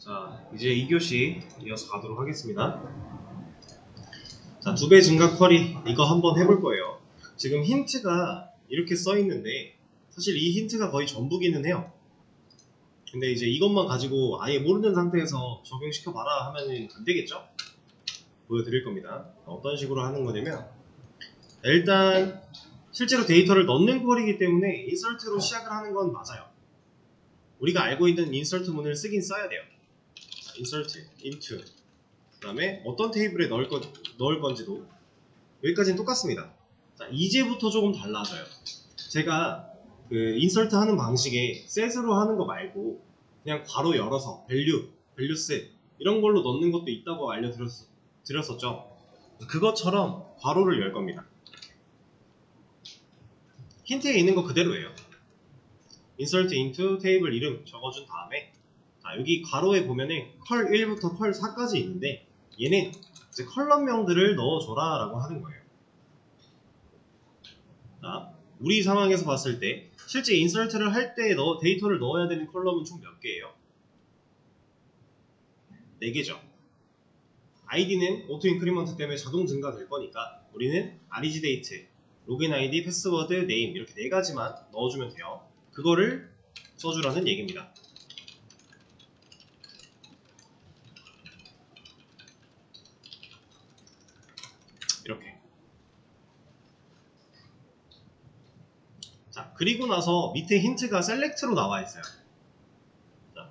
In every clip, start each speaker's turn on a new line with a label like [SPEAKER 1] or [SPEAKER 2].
[SPEAKER 1] 자, 이제 2교시 이어서 가도록 하겠습니다. 자, 2배 증가 쿼리 이거 한번 해볼 거예요. 지금 힌트가 이렇게 써 있는데 사실 이 힌트가 거의 전부기는 해요. 근데 이제 이것만 가지고 아예 모르는 상태에서 적용시켜봐라 하면은 안 되겠죠? 보여드릴 겁니다. 어떤 식으로 하는 거냐면 일단 실제로 데이터를 넣는 쿼리이기 때문에 인설트로 시작을 하는 건 맞아요. 우리가 알고 있는 인설트 문을 쓰긴 써야 돼요. insert, into 그 다음에 어떤 테이블에 넣을 건지도 여기까지는 똑같습니다. 자, 이제부터 조금 달라져요. 제가 그 insert 하는 방식에 set으로 하는 거 말고 그냥 괄호 열어서 value set 이런 걸로 넣는 것도 있다고 알려드렸었죠. 그것처럼 괄호를 열 겁니다. 힌트에 있는 거 그대로예요. insert into 테이블 이름 적어준 다음에 자, 여기 괄호에 보면은 컬1부터 컬4까지 있는데 얘는 이제 컬럼명들을 넣어줘라 라고 하는 거예요. 자, 우리 상황에서 봤을 때 실제 인설트를 할 때 데이터를 넣어야 되는 컬럼은 총 몇 개예요? 4개죠. id는 오토 인크리먼트 때문에 자동 증가될 거니까 우리는 REGDate, 로그인 ID, 패스워드, 네임 이렇게 4가지만 넣어주면 돼요. 그거를 써주라는 얘기입니다. 이렇게. 자, 그리고 나서 밑에 힌트가 select로 나와 있어요. 자,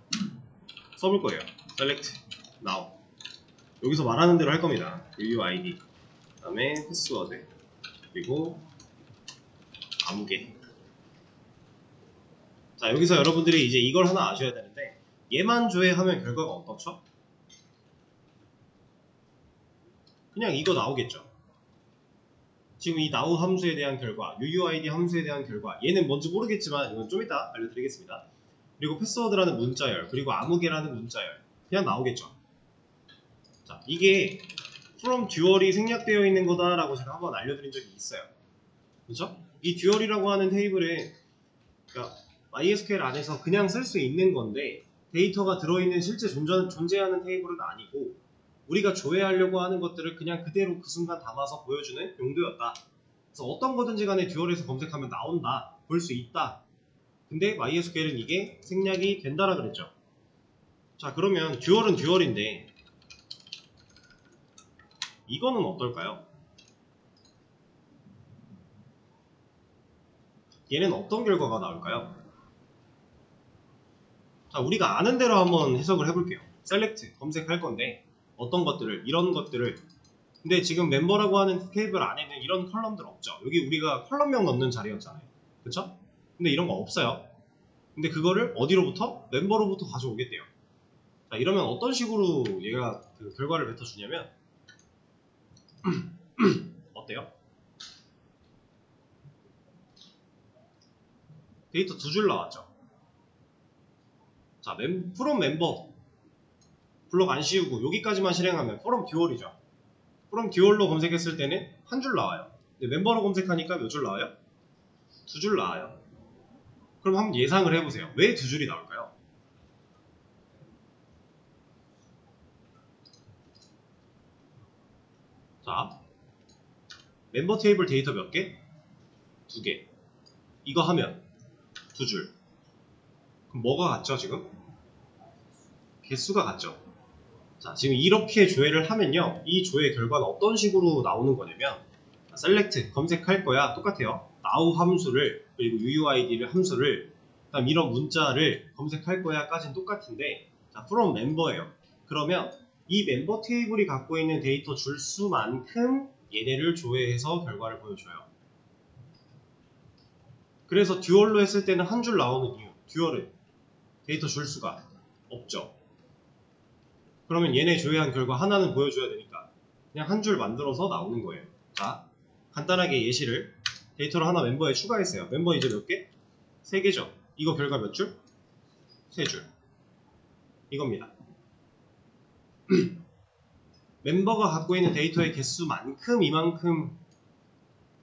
[SPEAKER 1] 써볼 거예요. select, now. 여기서 말하는 대로 할 겁니다. UUID, 그 다음에 패스워드, 그리고 아무개. 자, 여기서 여러분들이 이제 이걸 하나 아셔야 되는데 얘만 조회하면 결과가 어떻죠? 그냥 이거 나오겠죠. 지금 이 now 함수에 대한 결과, UUID 함수에 대한 결과, 얘는 뭔지 모르겠지만 이건 좀 이따 알려드리겠습니다. 그리고 패스워드라는 문자열, 그리고 아무개라는 문자열 그냥 나오겠죠. 자, 이게 from 듀얼이 생략되어 있는 거다라고 제가 한번 알려드린 적이 있어요. 그렇죠? 이 듀얼이라고 하는 테이블은 그러니까 MySQL 안에서 그냥 쓸 수 있는 건데 데이터가 들어있는 실제 존재하는 테이블은 아니고 우리가 조회하려고 하는 것들을 그냥 그대로 그 순간 담아서 보여주는 용도였다. 그래서 어떤 거든지 간에 듀얼에서 검색하면 나온다, 볼 수 있다. 근데 MySQL은 이게 생략이 된다라 그랬죠. 자, 그러면 듀얼은 듀얼인데 이거는 어떨까요? 얘는 어떤 결과가 나올까요? 자, 우리가 아는 대로 한번 해석을 해볼게요. select 검색할 건데 어떤 것들을, 이런 것들을. 근데 지금 멤버라고 하는 테이블 안에는 이런 컬럼들 없죠. 여기 우리가 컬럼명 넣는 자리였잖아요. 그쵸? 근데 이런 거 없어요. 근데 그거를 어디로부터? 멤버로부터 가져오겠대요. 자, 이러면 어떤 식으로 얘가 그 결과를 뱉어주냐면 어때요? 데이터 2줄 나왔죠. 자, from 멤버 블록 안 씌우고 여기까지만 실행하면 from 듀얼이죠. from 듀얼로 검색했을 때는 한 줄 나와요. 근데 멤버로 검색하니까 몇 줄 나와요? 2줄 나와요. 그럼 한번 예상을 해보세요. 왜 2줄이 나올까요? 자, 멤버 테이블 데이터 몇 개? 2개. 이거 하면 2줄. 그럼 뭐가 같죠 지금? 개수가 같죠. 자, 지금 이렇게 조회를 하면요, 이 조회 결과는 어떤 식으로 나오는 거냐면 select 검색할 거야 똑같아요. now 함수를 그리고 UUID를 함수를 그다음 이런 문자를 검색할 거야 까지는 똑같은데 자, from 멤버예요. 그러면 이 멤버 테이블이 갖고 있는 데이터 줄수만큼 얘네를 조회해서 결과를 보여줘요. 그래서 듀얼로 했을 때는 한 줄 나오는 이유, 듀얼은 데이터 줄수가 없죠. 그러면 얘네 조회한 결과 하나는 보여줘야 되니까 그냥 한 줄 만들어서 나오는 거예요. 자, 간단하게 예시를 데이터를 하나 멤버에 추가했어요. 멤버 이제 몇 개? 3개죠. 이거 결과 몇 줄? 3줄. 이겁니다. 멤버가 갖고 있는 데이터의 개수만큼 이만큼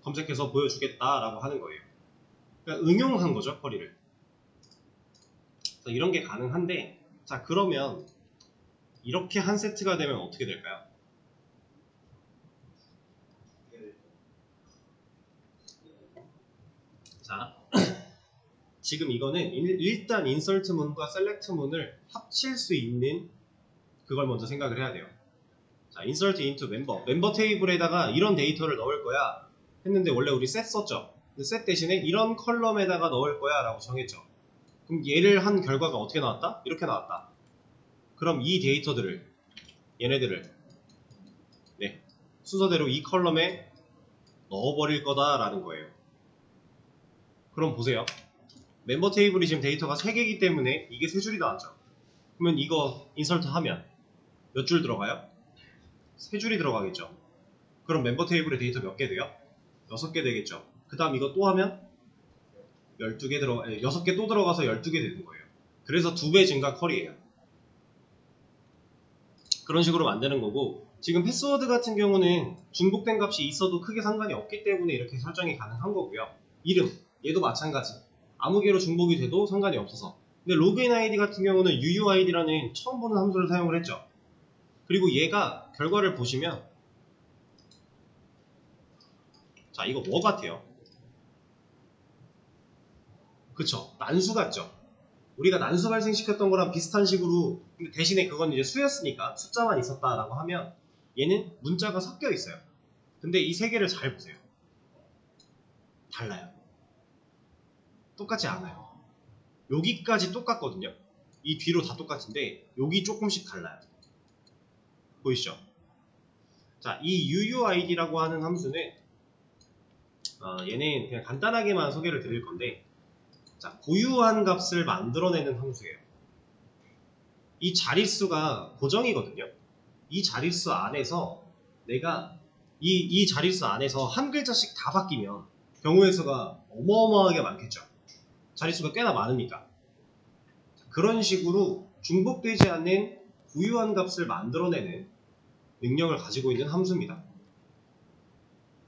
[SPEAKER 1] 검색해서 보여주겠다라고 하는 거예요. 그러니까 응용한 거죠, 쿼리를. 이런 게 가능한데 자, 그러면 이렇게 한 세트가 되면 어떻게 될까요? 자, 지금 이거는 일단 인설트 문과 셀렉트 문을 합칠 수 있는 그걸 먼저 생각을 해야 돼요. 자, insert into 멤버 테이블에다가 이런 데이터를 넣을 거야 했는데 원래 우리 set 썼죠. 근데 set 대신에 이런 컬럼에다가 넣을 거야 라고 정했죠. 그럼 얘를 한 결과가 어떻게 나왔다? 이렇게 나왔다. 그럼 이 데이터들을 얘네들을 네, 순서대로 이 컬럼에 넣어버릴 거다라는 거예요. 그럼 보세요. 멤버 테이블이 지금 데이터가 3개이기 때문에 이게 3줄이 나왔죠. 그러면 이거 인설트 하면 몇 줄 들어가요? 3줄이 들어가겠죠. 그럼 멤버 테이블에 데이터 몇 개 돼요? 6개 되겠죠. 그 다음 이거 또 하면 12개 6개 또 들어가서 12개 되는 거예요. 그래서 2배 증가 컬이에요. 그런 식으로 만드는 거고, 지금 패스워드 같은 경우는 중복된 값이 있어도 크게 상관이 없기 때문에 이렇게 설정이 가능한 거고요. 이름, 얘도 마찬가지. 아무 개로 중복이 돼도 상관이 없어서. 근데 로그인 아이디 같은 경우는 UUID라는 처음 보는 함수를 사용을 했죠. 그리고 얘가 결과를 보시면 자, 이거 뭐 같아요? 그쵸? 난수 같죠? 우리가 난수 발생시켰던 거랑 비슷한 식으로, 근데 대신에 그건 이제 수였으니까 숫자만 있었다라고 하면 얘는 문자가 섞여 있어요. 근데 이 세 개를 잘 보세요. 달라요. 똑같지 않아요. 여기까지 똑같거든요. 이 뒤로 다 똑같은데 여기 조금씩 달라요. 보이시죠? 자, 이 UUID라고 하는 함수는 얘는 그냥 간단하게만 소개를 드릴 건데, 자, 고유한 값을 만들어내는 함수예요. 이 자릿수가 고정이거든요. 이 자릿수 안에서 내가 이 자릿수 안에서 한 글자씩 다 바뀌면 경우의 수가 어마어마하게 많겠죠. 자릿수가 꽤나 많으니까. 그런 식으로 중복되지 않는 고유한 값을 만들어내는 능력을 가지고 있는 함수입니다.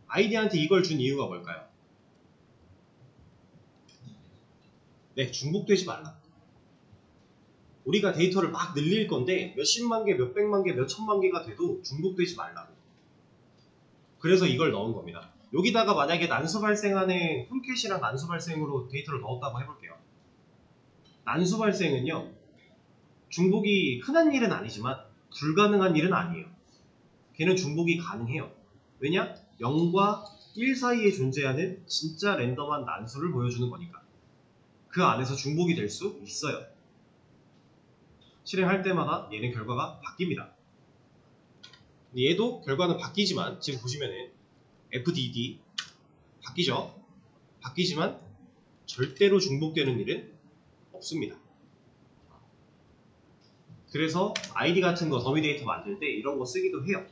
[SPEAKER 1] 아이디한테 이걸 준 이유가 뭘까요? 네, 중복되지 말라. 우리가 데이터를 막 늘릴 건데 몇십만 개, 몇백만 개, 몇천만 개가 돼도 중복되지 말라고. 그래서 이걸 넣은 겁니다. 여기다가 만약에 난수 발생하는 홈캐시랑 난수 발생으로 데이터를 넣었다고 해볼게요. 난수 발생은요, 중복이 흔한 일은 아니지만 불가능한 일은 아니에요. 걔는 중복이 가능해요. 왜냐? 0과 1 사이에 존재하는 진짜 랜덤한 난수를 보여주는 거니까. 그 안에서 중복이 될 수 있어요. 실행할 때마다 얘는 결과가 바뀝니다. 얘도 결과는 바뀌지만 지금 보시면은 FDD 바뀌죠? 바뀌지만 절대로 중복되는 일은 없습니다. 그래서 아이디 같은 거 더미 데이터 만들 때 이런 거 쓰기도 해요.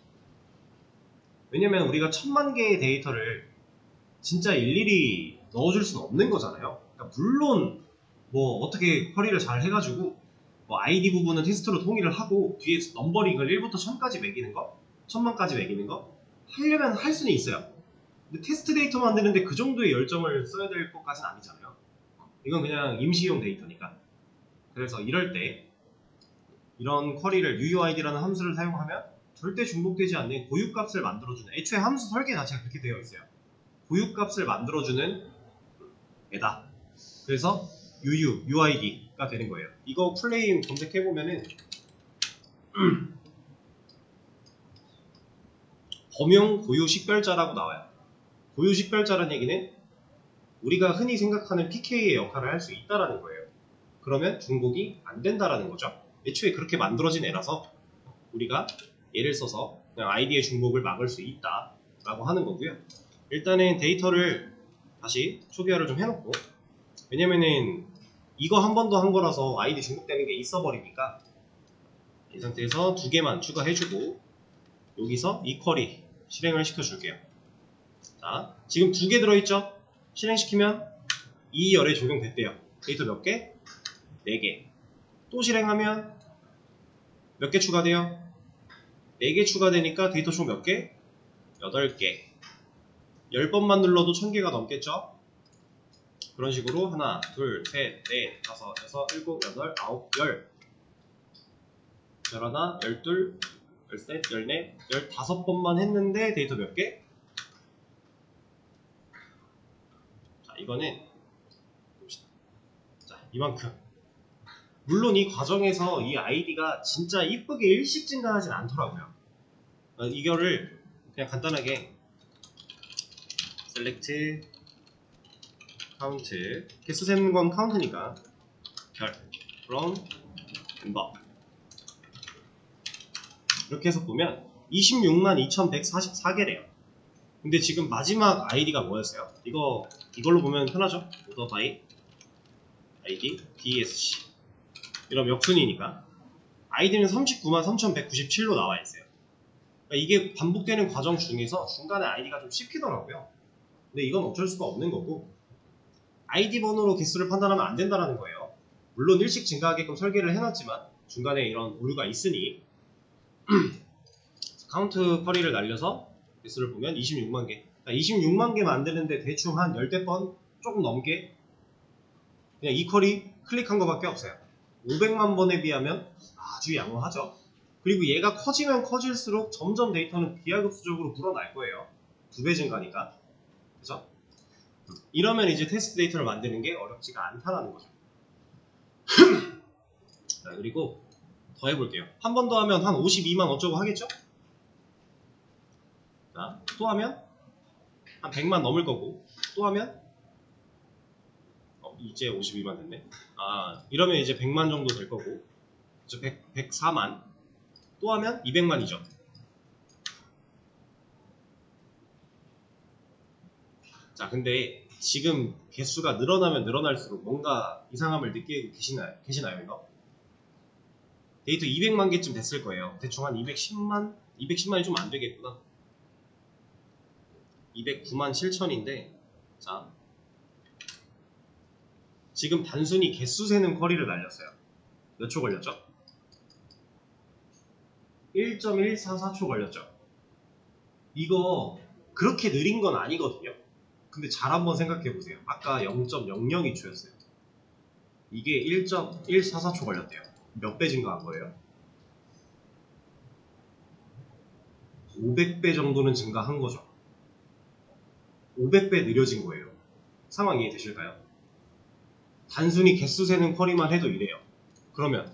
[SPEAKER 1] 왜냐면 우리가 1000만 개의 데이터를 진짜 일일이 넣어줄 수는 없는 거잖아요. 그러니까 물론 뭐 어떻게 쿼리를 잘 해가지고 뭐 아이디 부분은 테스트로 통일을 하고 뒤에 넘버링을 1부터 1000까지 매기는 거, 1000만까지 매기는 거 하려면 할 수는 있어요. 근데 테스트 데이터 만드는데 그 정도의 열정을 써야 될 것까지는 아니잖아요. 이건 그냥 임시용 데이터니까. 그래서 이럴 때 이런 쿼리를 UUID라는 함수를 사용하면 절대 중복되지 않는 고유값을 만들어주는, 애초에 함수 설계 자체가 그렇게 되어 있어요. 고유값을 만들어주는 애다. 그래서 UUID가 되는 거예요. 이거 플레임 검색해보면은 범용 고유 식별자라고 나와요. 고유 식별자라는 얘기는 우리가 흔히 생각하는 PK의 역할을 할 수 있다라는 거예요. 그러면 중복이 안 된다라는 거죠. 애초에 그렇게 만들어진 애라서 우리가 얘를 써서 그냥 아이디의 중복을 막을 수 있다라고 하는 거고요. 일단은 데이터를 다시 초기화를 좀 해놓고, 왜냐면은 이거 한 번 더 한 거라서 아이디 중복되는 게 있어 버리니까 이 상태에서 2개만 추가해주고 여기서 이 쿼리 실행을 시켜줄게요. 자, 지금 2개 들어있죠? 실행시키면 이 열에 적용됐대요. 데이터 몇 개? 4개. 또 실행하면 몇 개 추가돼요? 4개 추가되니까 데이터 총 몇 개? 8개. 10번만 눌러도 1000개가 넘겠죠? 그런 식으로 하나, 둘, 셋, 넷, 다섯, 여섯, 일곱, 여덟, 아홉, 열. 11, 12, 13, 14, 15번만 했는데 데이터 몇 개? 자, 이거는 봅시다. 자, 이만큼. 물론 이 과정에서 이 아이디가 진짜 이쁘게 일씩 증가하진 않더라고요. 이거를 그냥 간단하게 select count, 개수 세는 건 카운트니까 별 from member 이렇게 해서 보면 262,2144개래요. 근데 지금 마지막 아이디가 뭐였어요? 이걸로 보면 편하죠? order by id dsc 이런 역순이니까 아이디는 393,197로 나와 있어요. 그러니까 이게 반복되는 과정 중에서 중간에 아이디가 좀 씹히더라고요. 근데 이건 어쩔 수가 없는 거고 아이디 번호로 개수를 판단하면 안 된다는 거예요. 물론 일씩 증가하게끔 설계를 해놨지만 중간에 이런 오류가 있으니 카운트 쿼리를 날려서 개수를 보면 26만 개. 그러니까 26만 개 만드는데 대충 한 10대 번 조금 넘게 그냥 이 쿼리 클릭한 것밖에 없어요. 500만 번에 비하면 아주 양호하죠. 그리고 얘가 커지면 커질수록 점점 데이터는 비하급수적으로 불어날 거예요. 2배 증가니까. 그죠? 이러면 이제 테스트 데이터를 만드는 게 어렵지가 않다는 거죠. 자, 그리고 더 해볼게요. 한 번 더 하면 한 52만 어쩌고 하겠죠? 자, 또 하면 한 100만 넘을 거고 또 하면 이제 52만 됐네. 이러면 이제 100만 정도 될 거고 104만 또 하면 200만이죠. 자, 근데 지금 개수가 늘어나면 늘어날수록 뭔가 이상함을 느끼고 계시나요 이거? 데이터 200만 개쯤 됐을 거예요. 대충 한 210만이 좀 안 되겠구나. 209만 7천인데 자, 지금 단순히 개수 세는 쿼리를 날렸어요. 몇 초 걸렸죠? 1.144초 걸렸죠. 이거 그렇게 느린 건 아니거든요. 근데 잘 한번 생각해 보세요. 아까 0.002초였어요. 이게 1.144초 걸렸대요. 몇 배 증가한 거예요? 500배 정도는 증가한 거죠. 500배 느려진 거예요. 상황 이해되실까요? 단순히 개수 세는 쿼리만 해도 이래요. 그러면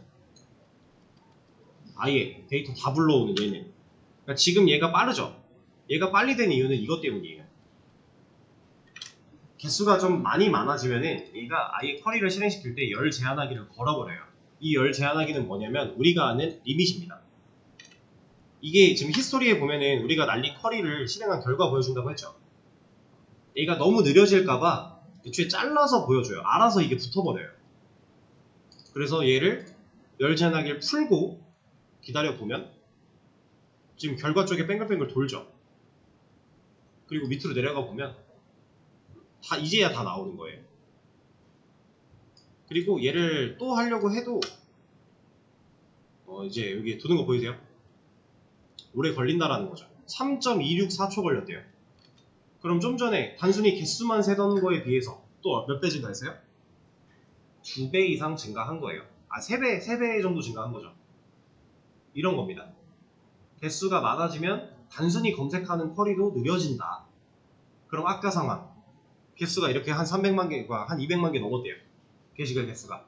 [SPEAKER 1] 아예 데이터 다 불러오는 얘는 그러니까 지금 얘가 빠르죠? 얘가 빨리 된 이유는 이것 때문이에요. 개수가 좀 많이 많아지면은 얘가 아예 쿼리를 실행시킬 때 열 제한하기를 걸어버려요. 이 열 제한하기는 뭐냐면 우리가 아는 리밋입니다. 이게 지금 히스토리에 보면은 우리가 날린 쿼리를 실행한 결과 보여준다고 했죠. 얘가 너무 느려질까봐 애초에 잘라서 보여줘요. 알아서 이게 붙어버려요. 그래서 얘를 열 제한하기를 풀고 기다려보면 지금 결과 쪽에 뱅글뱅글 돌죠. 그리고 밑으로 내려가 보면 이제야 다 나오는 거예요. 그리고 얘를 또 하려고 해도 이제 여기 도는 거 보이세요? 오래 걸린다라는 거죠. 3.264초 걸렸대요. 그럼 좀 전에 단순히 개수만 세던 거에 비해서 또 몇 배 증가했어요? 2배 이상 증가한 거예요. 3배 정도 증가한 거죠. 이런 겁니다. 개수가 많아지면 단순히 검색하는 쿼리도 느려진다. 그럼 아까 상황 개수가 이렇게 한 300만 개가 한 200만 개 넘었대요. 게시글 개수가.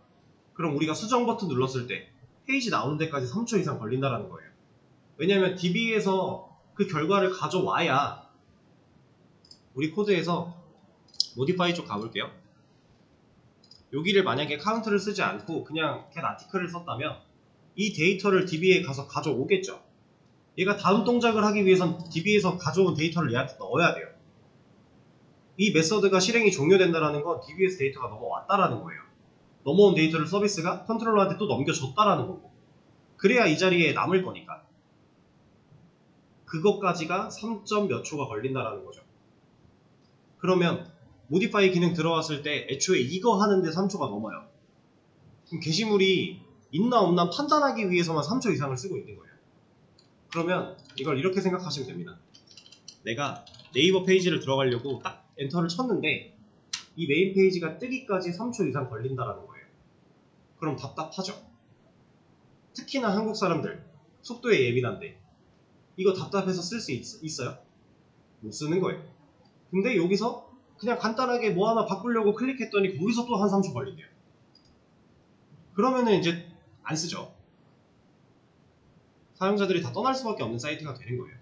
[SPEAKER 1] 그럼 우리가 수정 버튼 눌렀을 때 페이지 나오는 데까지 3초 이상 걸린다는 거예요. 왜냐하면 DB에서 그 결과를 가져와야 우리 코드에서 모디파이 쪽 가볼게요. 여기를 만약에 카운트를 쓰지 않고 그냥 get article을 썼다면 이 데이터를 DB에 가서 가져오겠죠. 얘가 다음 동작을 하기 위해선 DB에서 가져온 데이터를 얘한테 넣어야 돼요. 이 메서드가 실행이 종료된다는 건 DB에서 데이터가 넘어왔다라는 거예요. 넘어온 데이터를 서비스가 컨트롤러한테 또 넘겨줬다라는 거고 그래야 이 자리에 남을 거니까 그것까지가 3점 몇 초가 걸린다라는 거죠. 그러면 모디파이 기능 들어왔을 때 애초에 이거 하는데 3초가 넘어요. 그럼 게시물이 있나 없나 판단하기 위해서만 3초 이상을 쓰고 있는 거예요. 그러면 이걸 이렇게 생각하시면 됩니다. 내가 네이버 페이지를 들어가려고 딱 엔터를 쳤는데 이 메인 페이지가 뜨기까지 3초 이상 걸린다라는 거예요. 그럼 답답하죠? 특히나 한국 사람들 속도에 예민한데 이거 답답해서 쓸 수 있어요? 못 쓰는 거예요. 근데 여기서 그냥 간단하게 뭐 하나 바꾸려고 클릭했더니 거기서 또 한 3초 걸린대요. 그러면은 이제 안 쓰죠. 사용자들이 다 떠날 수밖에 없는 사이트가 되는 거예요.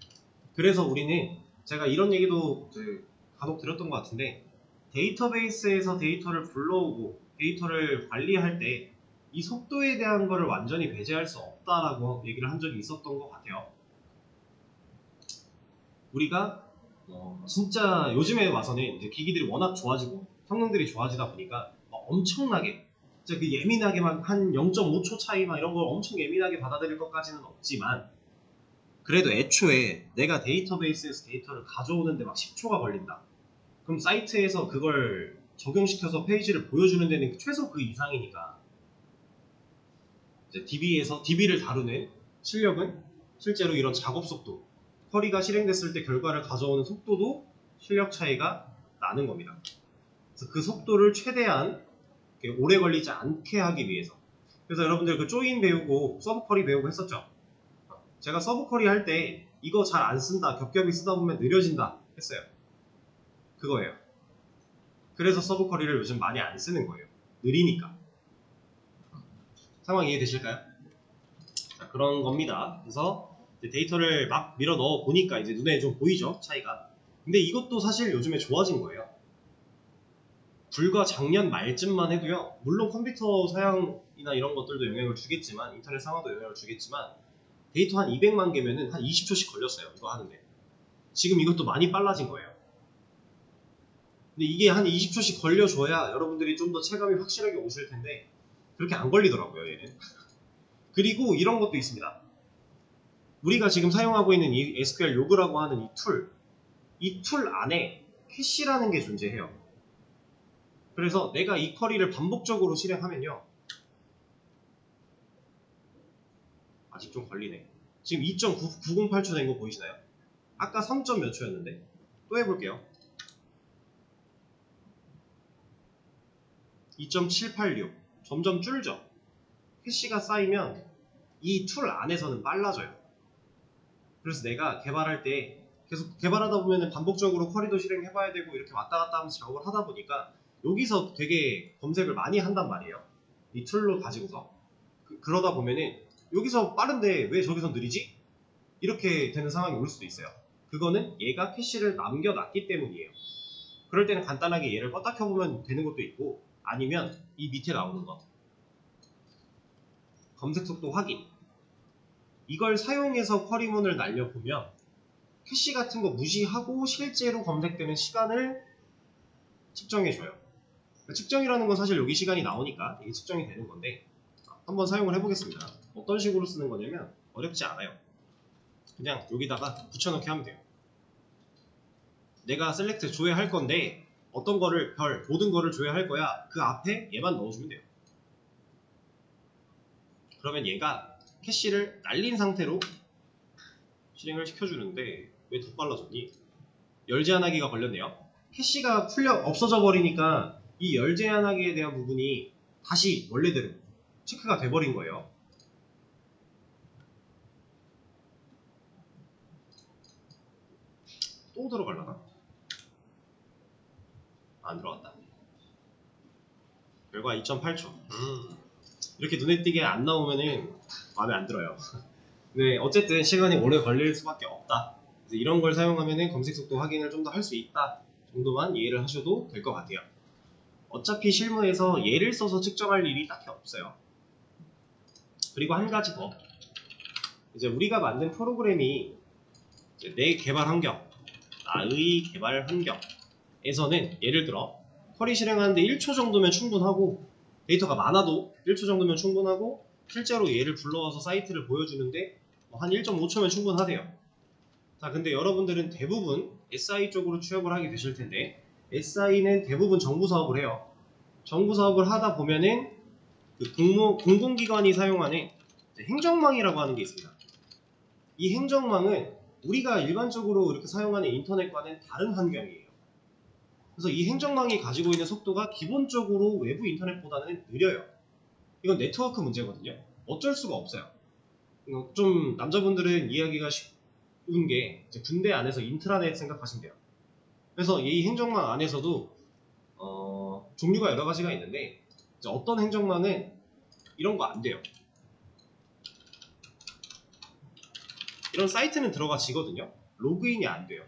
[SPEAKER 1] 그래서 우리는 제가 이런 얘기도 간혹 들었던 것 같은데 데이터베이스에서 데이터를 불러오고 데이터를 관리할 때 이 속도에 대한 거를 완전히 배제할 수 없다라고 얘기를 한 적이 있었던 것 같아요. 우리가 진짜 요즘에 와서는 이제 기기들이 워낙 좋아지고 성능들이 좋아지다 보니까 엄청나게 진짜 그 예민하게 막 한 0.5초 차이 막 이런 걸 엄청 예민하게 받아들일 것까지는 없지만 그래도 애초에 내가 데이터베이스에서 데이터를 가져오는데 막 10초가 걸린다. 그럼 사이트에서 그걸 적용시켜서 페이지를 보여주는 데는 최소 그 이상이니까 이제 DB를 다루는 실력은 실제로 이런 작업 속도, 쿼리가 실행됐을 때 결과를 가져오는 속도도 실력 차이가 나는 겁니다. 그래서 그 속도를 최대한 오래 걸리지 않게 하기 위해서. 그래서 여러분들 그 조인 배우고 서브 쿼리 배우고 했었죠? 제가 서브 쿼리 할 때 이거 잘 안 쓴다, 겹겹이 쓰다 보면 느려진다 했어요. 그거예요. 그래서 서브 쿼리를 요즘 많이 안 쓰는 거예요. 느리니까. 상황 이해되실까요? 자, 그런 겁니다. 그래서 데이터를 막 밀어 넣어 보니까 이제 눈에 좀 보이죠? 차이가. 근데 이것도 사실 요즘에 좋아진 거예요. 불과 작년 말쯤만 해도요. 물론 컴퓨터 사양이나 이런 것들도 영향을 주겠지만 인터넷 상황도 영향을 주겠지만 데이터 한 200만 개면은 한 20초씩 걸렸어요. 이거 하는데. 지금 이것도 많이 빨라진 거예요. 근데 이게 한 20초씩 걸려줘야 여러분들이 좀 더 체감이 확실하게 오실 텐데 그렇게 안 걸리더라고요, 얘는. 그리고 이런 것도 있습니다. 우리가 지금 사용하고 있는 이 SQL 로그라고 하는 이 툴 안에 캐시라는 게 존재해요. 그래서 내가 이 쿼리를 반복적으로 실행하면요. 아직 좀 걸리네. 지금 2.908초 된 거 보이시나요? 아까 3. 몇 초였는데 또 해볼게요. 2.786 점점 줄죠. 캐시가 쌓이면 이 툴 안에서는 빨라져요. 그래서 내가 개발할 때 계속 개발하다 보면 반복적으로 쿼리도 실행해봐야 되고 이렇게 왔다 갔다 하면서 작업을 하다 보니까 여기서 되게 검색을 많이 한단 말이에요. 이 툴로 가지고서. 그러다 보면은 여기서 빠른데 왜 저기서 느리지? 이렇게 되는 상황이 올 수도 있어요. 그거는 얘가 캐시를 남겨놨기 때문이에요. 그럴 때는 간단하게 얘를 껐다 켜보면 되는 것도 있고 아니면 이 밑에 나오는 거 검색 속도 확인 이걸 사용해서 쿼리문을 날려보면 캐시 같은 거 무시하고 실제로 검색되는 시간을 측정해줘요. 측정이라는 건 사실 여기 시간이 나오니까 이게 측정이 되는 건데 한번 사용을 해보겠습니다. 어떤 식으로 쓰는 거냐면 어렵지 않아요. 그냥 여기다가 붙여넣기 하면 돼요. 내가 셀렉트 조회할 건데 어떤 거를 모든 거를 조회할 거야. 그 앞에 얘만 넣어주면 돼요. 그러면 얘가 캐시를 날린 상태로 실행을 시켜주는데 왜 더 빨라졌니? 열 제한하기가 걸렸네요. 캐시가 없어져 버리니까 이 열 제한하기에 대한 부분이 다시 원래대로 체크가 돼버린 거예요. 또 들어가려나? 안 들어갔다. 결과 2.8초. 이렇게 눈에 띄게 안 나오면은 마음에 안 들어요. 네, 어쨌든 시간이 오래 걸릴 수밖에 없다. 이런 걸 사용하면은 검색 속도 확인을 좀 더 할 수 있다 정도만 이해를 하셔도 될 것 같아요. 어차피 실무에서 얘를 써서 측정할 일이 딱히 없어요. 그리고 한 가지 더. 이제 우리가 만든 프로그램이 내 개발 환경, 나의 개발 환경에서는 예를 들어 쿼리 실행하는데 1초 정도면 충분하고 데이터가 많아도 1초 정도면 충분하고 실제로 얘를 불러와서 사이트를 보여주는데 한 1.5초면 충분하대요. 자, 근데 여러분들은 대부분 SI 쪽으로 취업을 하게 되실 텐데 SI는 대부분 정부 사업을 해요. 정부 사업을 하다 보면은 그 공공기관이 사용하는 행정망이라고 하는 게 있습니다. 이 행정망은 우리가 일반적으로 이렇게 사용하는 인터넷과는 다른 환경이에요. 그래서 이 행정망이 가지고 있는 속도가 기본적으로 외부 인터넷보다는 느려요. 이건 네트워크 문제거든요. 어쩔 수가 없어요. 좀 남자분들은 이해하기가 쉬운 게 이제 군대 안에서 인트라넷 생각하시면 돼요. 그래서 이 행정망 안에서도 종류가 여러 가지가 있는데 이제 어떤 행정망은 이런 거 안 돼요. 이런 사이트는 들어가지거든요. 로그인이 안 돼요.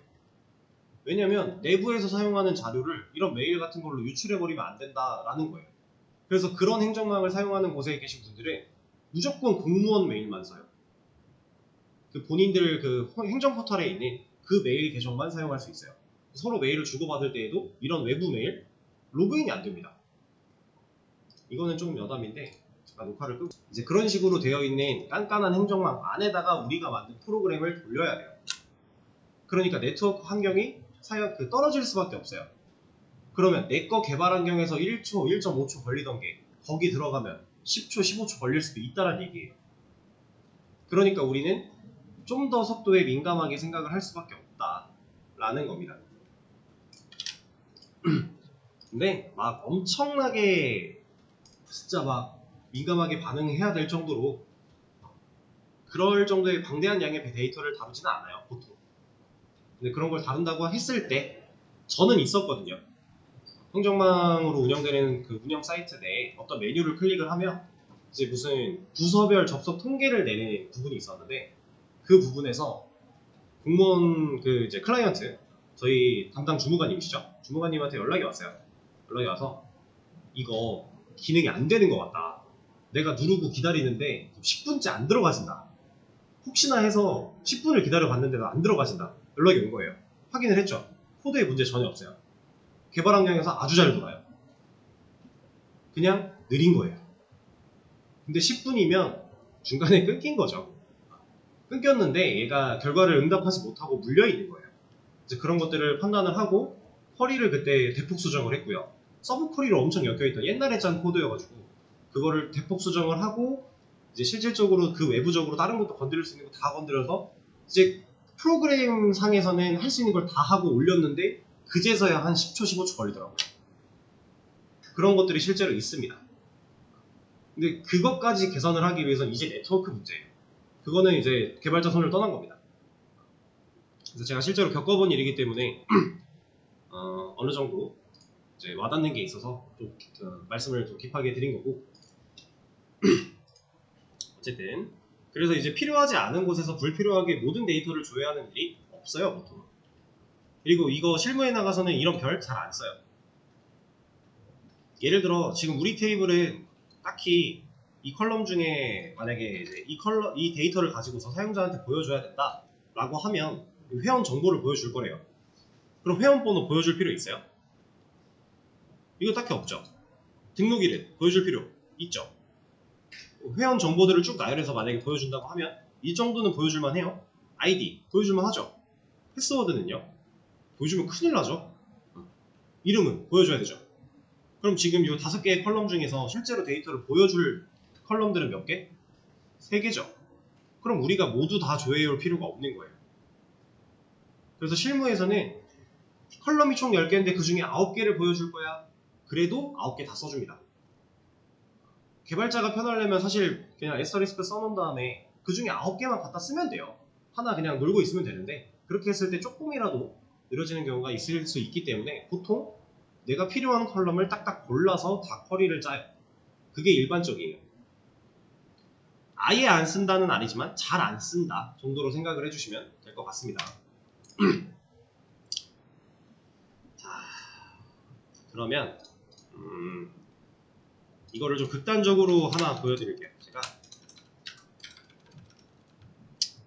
[SPEAKER 1] 왜냐면 내부에서 사용하는 자료를 이런 메일 같은 걸로 유출해버리면 안 된다라는 거예요. 그래서 그런 행정망을 사용하는 곳에 계신 분들은 무조건 공무원 메일만 써요. 그 본인들 그 행정 포털에 있는 그 메일 계정만 사용할 수 있어요. 서로 메일을 주고받을 때에도 이런 외부 메일 로그인이 안 됩니다. 이거는 조금 여담인데 잠깐 녹화를 끄고 이제 그런 식으로 되어 있는 깐깐한 행정망 안에다가 우리가 만든 프로그램을 돌려야 돼요. 그러니까 네트워크 환경이 떨어질 수밖에 없어요. 그러면 내 거 개발 환경에서 1초, 1.5초 걸리던 게 거기 들어가면 10초, 15초 걸릴 수도 있다는 얘기예요. 그러니까 우리는 좀 더 속도에 민감하게 생각을 할 수밖에 없다라는 겁니다. 근데 막 엄청나게 진짜 막 민감하게 반응해야 될 정도로 그럴 정도의 방대한 양의 데이터를 다루지는 않아요, 보통. 근데 그런 걸 다룬다고 했을 때 저는 있었거든요. 행정망으로 운영되는 그 운영 사이트 내에 어떤 메뉴를 클릭을 하면 이제 무슨 부서별 접속 통계를 내는 부분이 있었는데 그 부분에서 공무원 그 이제 클라이언트 저희 담당 주무관님이시죠? 주무관님한테 연락이 왔어요. 연락이 와서 이거 기능이 안 되는 것 같다. 내가 누르고 기다리는데 10분째 안 들어가진다. 혹시나 해서 10분을 기다려 봤는데도 안 들어가진다. 연락이 온 거예요. 확인을 했죠. 코드에 문제 전혀 없어요. 개발 환경에서 아주 잘 돌아요. 그냥 느린 거예요. 근데 10분이면 중간에 끊긴 거죠. 끊겼는데 얘가 결과를 응답하지 못하고 물려있는 거예요. 이제 그런 것들을 판단을 하고 쿼리를 그때 대폭 수정을 했고요. 서브 쿼리로 엄청 엮여있던 옛날에 짠 코드여가지고 그거를 대폭 수정을 하고 이제 실질적으로 그 외부적으로 다른 것도 건드릴 수 있는 거 다 건드려서 이제 프로그램 상에서는 할 수 있는 걸 다 하고 올렸는데 그제서야 한 10초, 15초 걸리더라고요. 그런 것들이 실제로 있습니다. 근데 그것까지 개선을 하기 위해서는 이제 네트워크 문제예요. 그거는 이제 개발자 손을 떠난 겁니다. 그래서 제가 실제로 겪어본 일이기 때문에 어느 정도 이제 와닿는 게 있어서 좀 말씀을 좀 깊하게 드린 거고 어쨌든 그래서 이제 필요하지 않은 곳에서 불필요하게 모든 데이터를 조회하는 일이 없어요, 보통. 그리고 이거 실무에 나가서는 이런 별 잘 안 써요. 예를 들어 지금 우리 테이블은 딱히 이 컬럼 중에 만약에 이제 이 데이터를 가지고서 사용자한테 보여줘야 된다 라고 하면 회원 정보를 보여줄 거래요. 그럼 회원 번호 보여줄 필요 있어요? 이거 딱히 없죠. 등록일은 보여줄 필요 있죠. 회원 정보들을 쭉 나열해서 만약에 보여준다고 하면 이 정도는 보여줄만 해요. 아이디 보여줄만 하죠. 패스워드는요? 보여주면 큰일 나죠. 이름은 보여줘야 되죠. 그럼 지금 이 5개의 컬럼 중에서 실제로 데이터를 보여줄 컬럼들은 몇 개? 3개죠. 그럼 우리가 모두 다 조회해올 필요가 없는 거예요. 그래서 실무에서는 컬럼이 총 10개인데 그 중에 9개를 보여줄 거야. 그래도 9개 다 써줍니다. 개발자가 편하려면 사실 그냥 에스터리스크 써놓은 다음에 그 중에 9개만 갖다 쓰면 돼요. 하나 그냥 놀고 있으면 되는데 그렇게 했을 때 조금이라도 느려지는 경우가 있을 수 있기 때문에 보통 내가 필요한 컬럼을 딱딱 골라서 다 쿼리를 짜요. 그게 일반적이에요. 아예 안 쓴다는 아니지만 잘 안 쓴다 정도로 생각을 해주시면 될 것 같습니다. 자, 그러면 이거를 좀 극단적으로 하나 보여드릴게요. 제가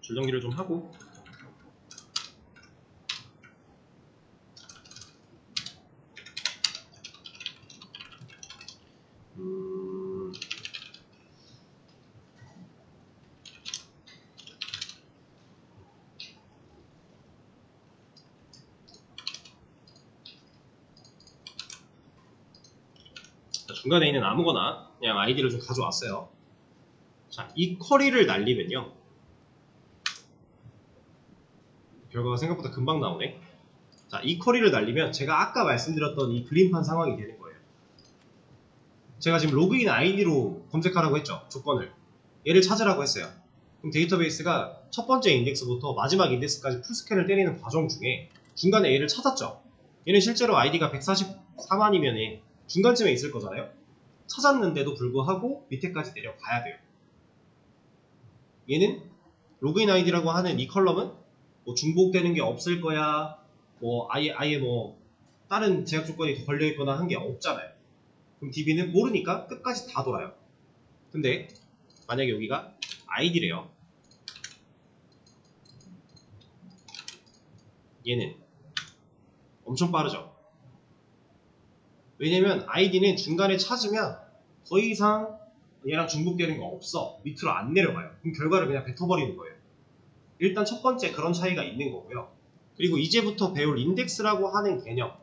[SPEAKER 1] 줄넘기를 좀 하고 중간에 있는 아무거나 그냥 아이디를 좀 가져왔어요. 자, 이 쿼리를 날리면요. 결과가 생각보다 금방 나오네. 자, 이 쿼리를 날리면 제가 아까 말씀드렸던 이 그림판 상황이 되는 거예요. 제가 지금 로그인 아이디로 검색하라고 했죠. 조건을. 얘를 찾으라고 했어요. 그럼 데이터베이스가 첫 번째 인덱스부터 마지막 인덱스까지 풀스캔을 때리는 과정 중에 중간에 얘를 찾았죠. 얘는 실제로 아이디가 144만이면 중간쯤에 있을 거잖아요. 찾았는데도 불구하고 밑에까지 내려가야 돼요. 얘는 로그인 아이디라고 하는 이 컬럼은 뭐 중복되는 게 없을 거야, 뭐 아예 뭐 다른 제약 조건이 더 걸려있거나 한 게 없잖아요. 그럼 DB는 모르니까 끝까지 다 돌아요. 근데 만약에 여기가 아이디래요. 얘는 엄청 빠르죠. 왜냐면 아이디는 중간에 찾으면 더 이상 얘랑 중복되는 거 없어. 밑으로 안 내려가요. 그럼 결과를 그냥 뱉어버리는 거예요. 일단 첫 번째 그런 차이가 있는 거고요. 그리고 이제부터 배울 인덱스라고 하는 개념,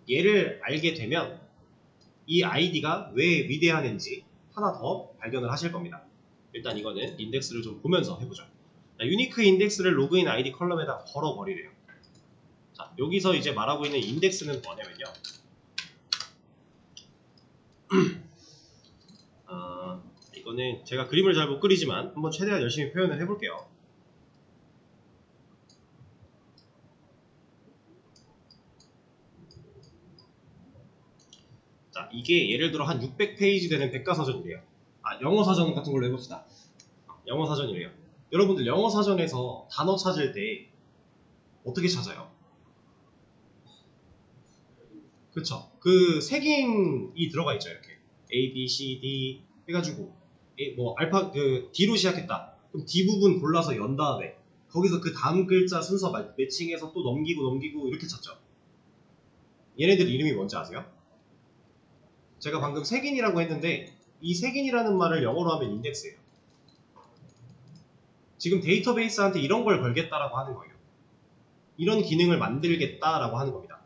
[SPEAKER 1] 얘를 알게 되면 이 아이디가 왜 위대하는지 하나 더 발견을 하실 겁니다. 일단 이거는 인덱스를 좀 보면서 해보죠. 유니크 인덱스를 로그인 아이디 컬럼에다 걸어버리래요. 자, 여기서 이제 말하고 있는 인덱스는 뭐냐면요. 이거는 제가 그림을 잘 못 그리지만 한번 최대한 열심히 표현을 해볼게요. 자, 이게 예를 들어 한 600페이지 되는 백과사전이래요. 영어 사전 같은 걸로 해봅시다. 영어 사전이래요. 여러분들 영어 사전에서 단어 찾을 때 어떻게 찾아요? 그쵸? 그 색인이 들어가 있죠. 이렇게 A, B, C, D 해가지고 뭐 알파 그 D로 시작했다. 그럼 D 부분 골라서 연 다음에 거기서 그 다음 글자 순서 매칭해서 또 넘기고 이렇게 찾죠. 얘네들 이름이 뭔지 아세요? 제가 방금 색인이라고 했는데 이 색인이라는 말을 영어로 하면 인덱스예요. 지금 데이터베이스한테 이런 걸 걸겠다라고 하는 거예요. 이런 기능을 만들겠다라고 하는 겁니다.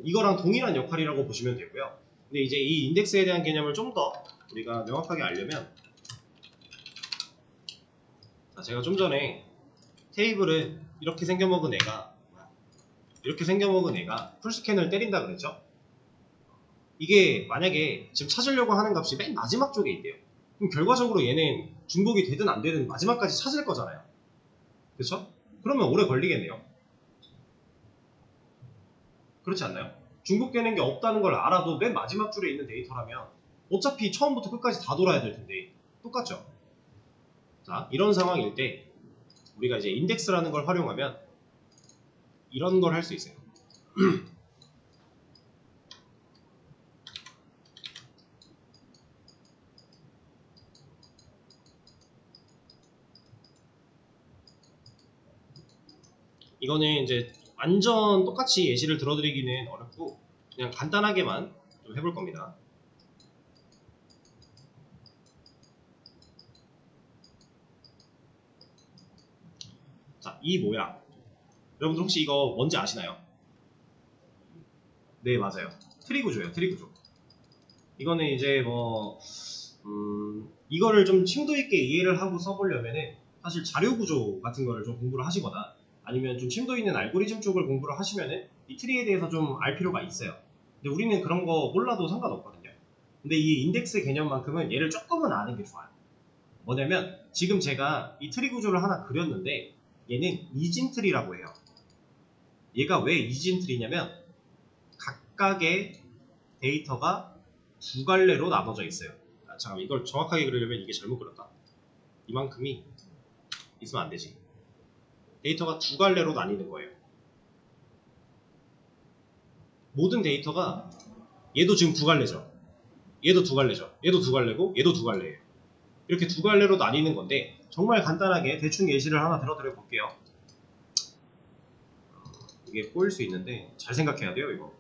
[SPEAKER 1] 이거랑 동일한 역할이라고 보시면 되고요. 근데 이제 이 인덱스에 대한 개념을 좀 더 우리가 명확하게 알려면, 제가 좀 전에 테이블을 이렇게 생겨먹은 애가 풀스캔을 때린다 그랬죠? 이게 만약에 지금 찾으려고 하는 값이 맨 마지막 쪽에 있대요. 그럼 결과적으로 얘는 중복이 되든 안 되든 마지막까지 찾을 거잖아요. 그렇죠? 그러면 오래 걸리겠네요. 그렇지 않나요? 중복되는 게 없다는 걸 알아도 맨 마지막 줄에 있는 데이터라면 어차피 처음부터 끝까지 다 돌아야 될 텐데 똑같죠? 자, 이런 상황일 때 우리가 이제 인덱스라는 걸 활용하면 이런 걸 할 수 있어요. 이거는 이제 완전 똑같이 예시를 들어드리기는 어렵고 그냥 간단하게만 좀 해볼 겁니다. 자, 이 모양 여러분들 혹시 이거 뭔지 아시나요? 네, 맞아요. 트리 구조예요. 트리 구조. 이거는 이제 뭐 이거를 좀 심도 있게 이해를 하고 써보려면은 사실 자료 구조 같은 거를 좀 공부를 하시거나 아니면 좀 심도 있는 알고리즘 쪽을 공부를 하시면은 이 트리에 대해서 좀 알 필요가 있어요. 근데 우리는 그런 거 몰라도 상관없거든요. 근데 이 인덱스 개념만큼은 얘를 조금은 아는 게 좋아요. 뭐냐면 지금 제가 이 트리 구조를 하나 그렸는데 얘는 이진 트리라고 해요. 얘가 왜 이진 트리냐면 각각의 데이터가 두 갈래로 나눠져 있어요. 잠깐만, 이걸 정확하게 그리려면 이게 잘못 그렸다. 이만큼이 있으면 안 되지. 데이터가 두 갈래로 나뉘는 거예요. 모든 데이터가 얘도 지금 두 갈래죠. 얘도 두 갈래죠. 얘도 두 갈래고 얘도 두 갈래예요. 이렇게 두 갈래로 나뉘는 건데 정말 간단하게 대충 예시를 하나 들어드려 볼게요. 이게 꼬일 수 있는데 잘 생각해야 돼요, 이거.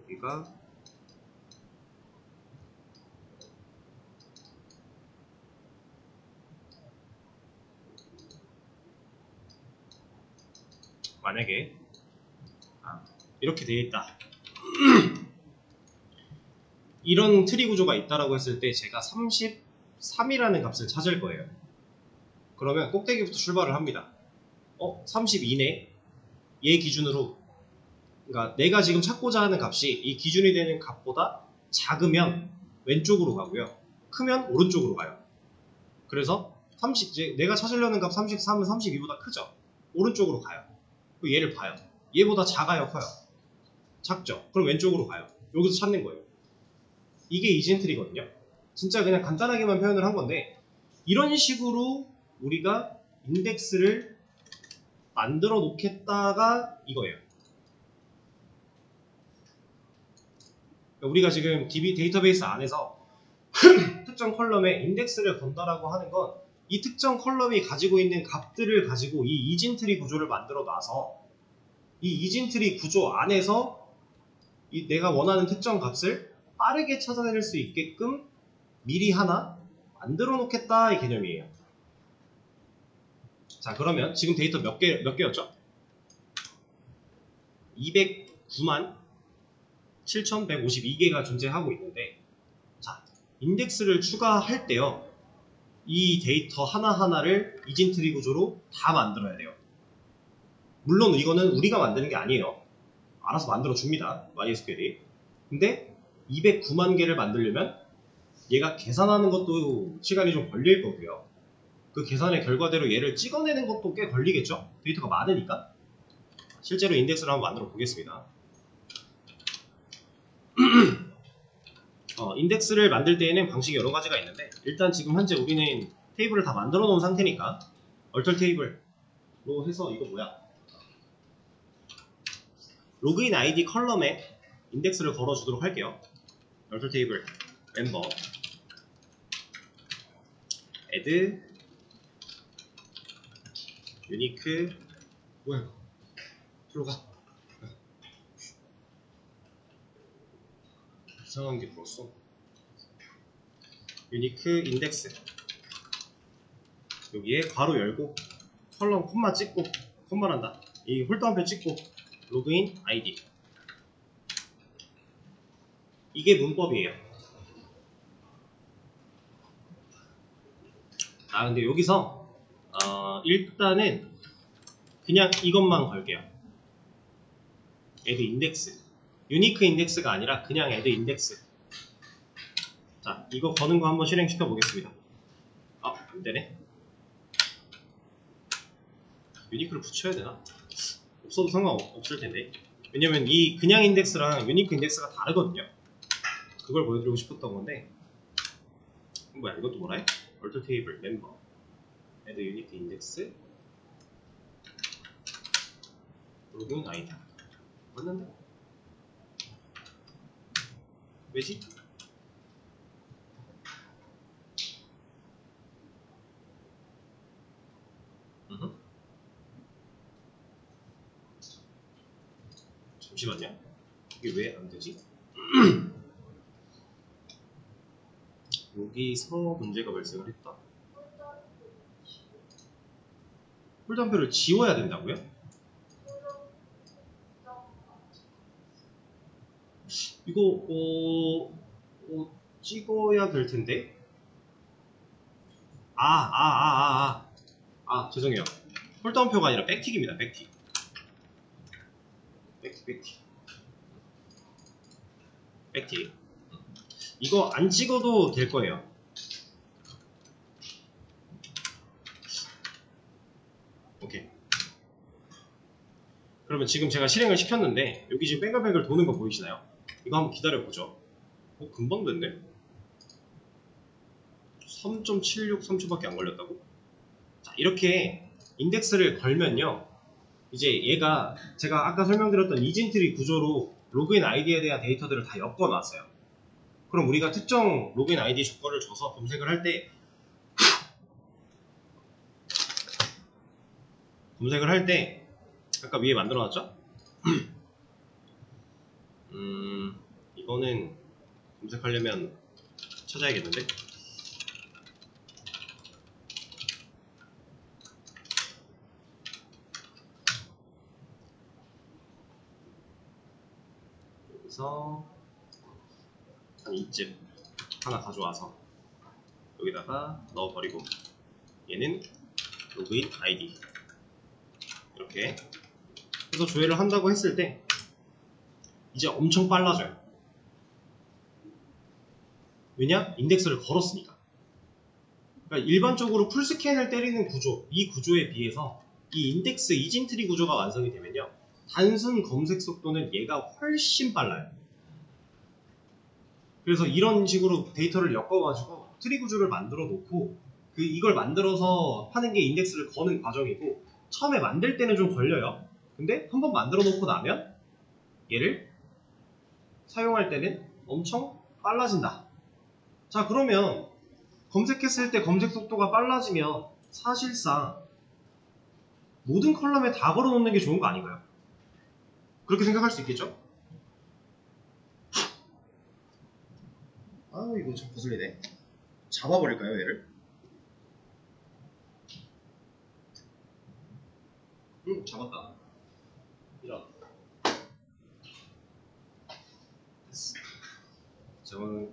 [SPEAKER 1] 여기가 만약에 이렇게 되어 있다. 이런 트리 구조가 있다라고 했을 때 제가 33이라는 값을 찾을 거예요. 그러면 꼭대기부터 출발을 합니다. 32네. 얘 기준으로, 그러니까 내가 지금 찾고자 하는 값이 이 기준이 되는 값보다 작으면 왼쪽으로 가고요. 크면 오른쪽으로 가요. 그래서 이제 내가 찾으려는 값 33은 32보다 크죠. 오른쪽으로 가요. 그리고 얘를 봐요. 얘보다 작아요, 커요? 작죠. 그럼 왼쪽으로 가요. 여기서 찾는 거예요. 이게 이진트리거든요. 진짜 그냥 간단하게만 표현을 한 건데, 이런 식으로 우리가 인덱스를 만들어 놓겠다가 이거예요. 그러니까 우리가 지금 DB 데이터베이스 안에서 특정 컬럼에 인덱스를 건다라고 하는 건 이 특정 컬럼이 가지고 있는 값들을 가지고 이 이진트리 구조를 만들어 놔서 이 이진트리 구조 안에서 내가 원하는 특정 값을 빠르게 찾아낼 수 있게끔 미리 하나 만들어 놓겠다 이 개념이에요. 자, 그러면 지금 데이터 몇 개였죠? 209만 7,152개가 존재하고 있는데, 자, 인덱스를 추가할 때요, 이 데이터 하나하나를 이진트리 구조로 다 만들어야 돼요. 물론 이거는 우리가 만드는 게 아니에요. 알아서 만들어 줍니다, MySQL이. 근데 209만 개를 만들려면 얘가 계산하는 것도 시간이 좀 걸릴 거고요. 그 계산의 결과대로 얘를 찍어내는 것도 꽤 걸리겠죠? 데이터가 많으니까. 실제로 인덱스를 한번 만들어 보겠습니다. 인덱스를 만들 때에는 방식이 여러 가지가 있는데, 일단 지금 현재 우리는 테이블을 다 만들어 놓은 상태니까 얼털 테이블로 해서, 이거 뭐야? 로그인 아이디 컬럼에 인덱스를 걸어 주도록 할게요. 얼털 테이블 멤버 add unique, 뭐야, 들어가. 이상한 게 들었어. 유니크 인덱스, 여기에 괄호 열고 컬럼 콤마 찍고, 콤마란다, 이 홀더 한 표 찍고 로그인 아이디, 이게 문법이에요. 근데 여기서 일단은 그냥 이것만 걸게요. add 인덱스, 유니크 인덱스가 아니라 그냥 add 인덱스. 자, 이거 거는 거 한번 실행시켜 보겠습니다. 안되네. 유니크를 붙여야 되나? 없어도 상관없을 텐데. 왜냐면 이 그냥 인덱스랑 유니크 인덱스가 다르거든요. 그걸 보여드리고 싶었던 건데. 뭐야, 이것도 뭐라 해? 얼터 테이블 멤버 add 유니크 인덱스 로그인 아이디. 맞는데? 왜지? 잠시만요. 이게 왜 안 되지? 여기서 문제가 발생을 했다. 홀덤표를 지워야 된다고요? 이거 찍어야 될 텐데. 죄송해요. 홀덤표가 아니라 백틱입니다. 백틱. 이거 안 찍어도 될 거예요. 오케이. 그러면 지금 제가 실행을 시켰는데 여기 지금 뱅글뱅글 도는 거 보이시나요? 이거 한번 기다려보죠. 금방 됐네. 3.763초밖에 안 걸렸다고? 자, 이렇게 인덱스를 걸면요, 이제 얘가 제가 아까 설명드렸던 이진트리 구조로 로그인 아이디에 대한 데이터들을 다 엮어놨어요. 그럼 우리가 특정 로그인 아이디 조건을 줘서 검색을 할 때 아까 위에 만들어놨죠? 이거는 검색하려면 찾아야겠는데. 여기서 한 이쯤 하나 가져와서 여기다가 넣어버리고, 얘는 로그인 아이디. 이렇게 해서 조회를 한다고 했을 때 이제 엄청 빨라져요. 왜냐? 인덱스를 걸었으니까. 그러니까 일반적으로 풀스캔을 때리는 구조, 이 구조에 비해서 이 인덱스 이진트리 구조가 완성이 되면요, 단순 검색 속도는 얘가 훨씬 빨라요. 그래서 이런 식으로 데이터를 엮어가지고 트리 구조를 만들어 놓고 이걸 만들어서 하는 게 인덱스를 거는 과정이고, 처음에 만들 때는 좀 걸려요. 근데 한번 만들어 놓고 나면 얘를 사용할 때는 엄청 빨라진다. 자, 그러면 검색했을 때 검색 속도가 빨라지면 사실상 모든 컬럼에 다 걸어 놓는 게 좋은 거 아닌가요? 그렇게 생각할 수 있겠죠? 아, 이거 참 거슬리네. 잡아버릴까요, 얘를? 잡았다. 이런. 됐어. 저는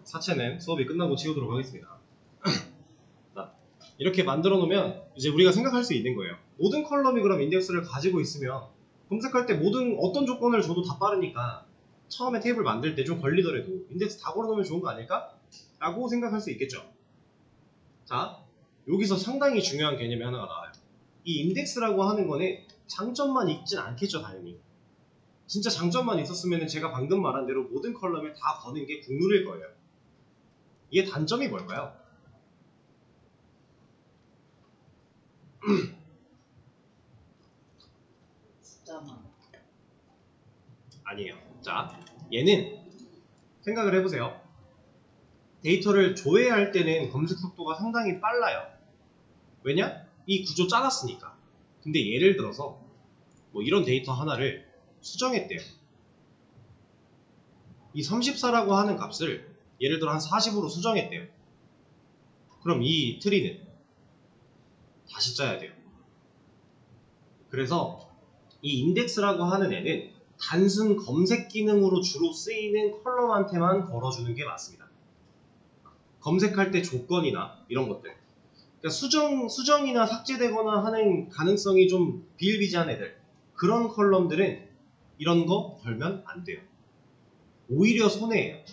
[SPEAKER 1] 사채는 수업이 끝나고 지우도록 하겠습니다. 자, 이렇게 만들어 놓으면 이제 우리가 생각할 수 있는 거예요. 모든 컬럼이 그럼 인덱스를 가지고 있으면 검색할 때 모든 어떤 조건을 줘도 다 빠르니까 처음에 테이블 만들 때 좀 걸리더라도 인덱스 다 걸어 놓으면 좋은 거 아닐까? 라고 생각할 수 있겠죠. 자, 여기서 상당히 중요한 개념이 하나가 나와요. 이 인덱스라고 하는 거는 장점만 있진 않겠죠, 당연히. 진짜 장점만 있었으면 제가 방금 말한 대로 모든 컬럼에 다 거는 게 국룰일 거예요. 이게 단점이 뭘까요?
[SPEAKER 2] 숫자만.
[SPEAKER 1] 아니에요. 자, 얘는 생각을 해보세요. 데이터를 조회할 때는 검색 속도가 상당히 빨라요. 왜냐? 이 구조 짜놨으니까. 근데 예를 들어서 뭐 이런 데이터 하나를 수정했대요. 이 34라고 하는 값을 예를 들어 한 40으로 수정했대요. 그럼 이 트리는 다시 짜야 돼요. 그래서 이 인덱스라고 하는 애는 단순 검색 기능으로 주로 쓰이는 컬럼한테만 걸어주는 게 맞습니다. 검색할 때 조건이나 이런 것들, 그러니까 수정이나 삭제되거나 하는 가능성이 좀 비일비재한 애들, 그런 컬럼들은 이런 거 걸면 안 돼요. 오히려 손해예요.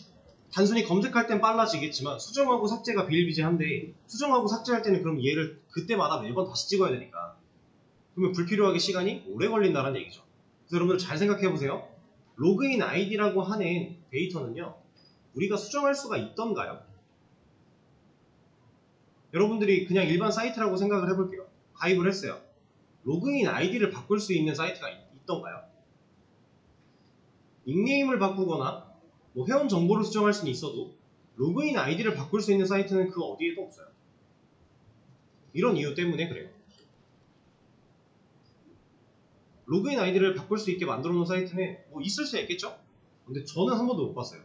[SPEAKER 1] 단순히 검색할 땐 빨라지겠지만 수정하고 삭제가 비일비재한데, 수정하고 삭제할 때는 그럼 얘를 그때마다 매번 다시 찍어야 되니까 그러면 불필요하게 시간이 오래 걸린다는 얘기죠. 그래서 여러분들 잘 생각해 보세요. 로그인 아이디라고 하는 데이터는요, 우리가 수정할 수가 있던가요? 여러분들이 그냥 일반 사이트라고 생각을 해볼게요. 가입을 했어요. 로그인 아이디를 바꿀 수 있는 사이트가 있던가요? 닉네임을 바꾸거나 뭐 회원 정보를 수정할 수는 있어도 로그인 아이디를 바꿀 수 있는 사이트는 그 어디에도 없어요. 이런 이유 때문에 그래요. 로그인 아이디를 바꿀 수 있게 만들어 놓은 사이트는 뭐 있을 수 있겠죠? 근데 저는 한 번도 못 봤어요.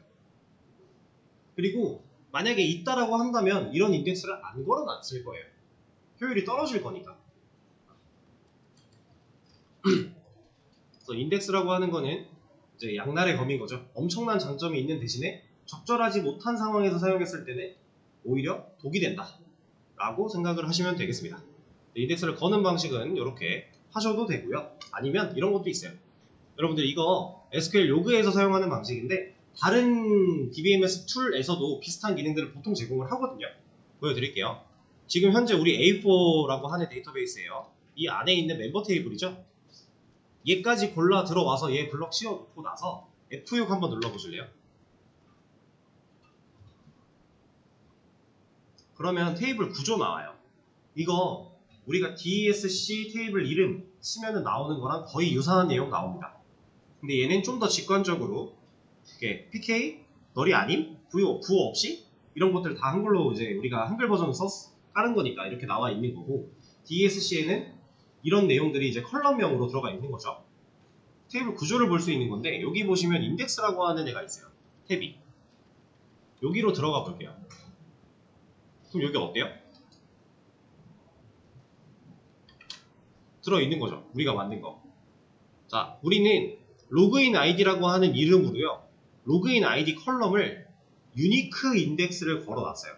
[SPEAKER 1] 그리고 만약에 있다라고 한다면 이런 인덱스를 안 걸어놨을 거예요. 효율이 떨어질 거니까. 그래서 인덱스라고 하는 거는 이제 양날의 검인 거죠. 엄청난 장점이 있는 대신에 적절하지 못한 상황에서 사용했을 때는 오히려 독이 된다 라고 생각을 하시면 되겠습니다. 인덱스를 거는 방식은 이렇게 하셔도 되고요. 아니면 이런 것도 있어요. 여러분들 이거 SQL 로그에서 사용하는 방식인데 다른 DBMS 툴에서도 비슷한 기능들을 보통 제공을 하거든요. 보여드릴게요. 지금 현재 우리 A4라고 하는 데이터베이스예요. 이 안에 있는 멤버 테이블이죠. 얘까지 골라 들어와서 얘 블럭 씌워놓고 나서 F6 한번 눌러보실래요? 그러면 테이블 구조 나와요. 이거 우리가 DSC 테이블 이름 치면은 나오는 거랑 거의 유사한 내용 나옵니다. 근데 얘는 좀 더 직관적으로 이렇게 PK, 널이 아님, 구호 없이 이런 것들 다 한글로 이제 우리가 한글 버전을 깔은 거니까 이렇게 나와 있는 거고, DSC에는 이런 내용들이 이제 컬럼명으로 들어가 있는 거죠. 테이블 구조를 볼 수 있는 건데 여기 보시면 인덱스라고 하는 애가 있어요. 탭이. 여기로 들어가 볼게요. 그럼 여기 어때요? 들어있는 거죠. 우리가 만든 거. 자, 우리는 로그인 아이디라고 하는 이름으로요, 로그인 아이디 컬럼을 유니크 인덱스를 걸어놨어요.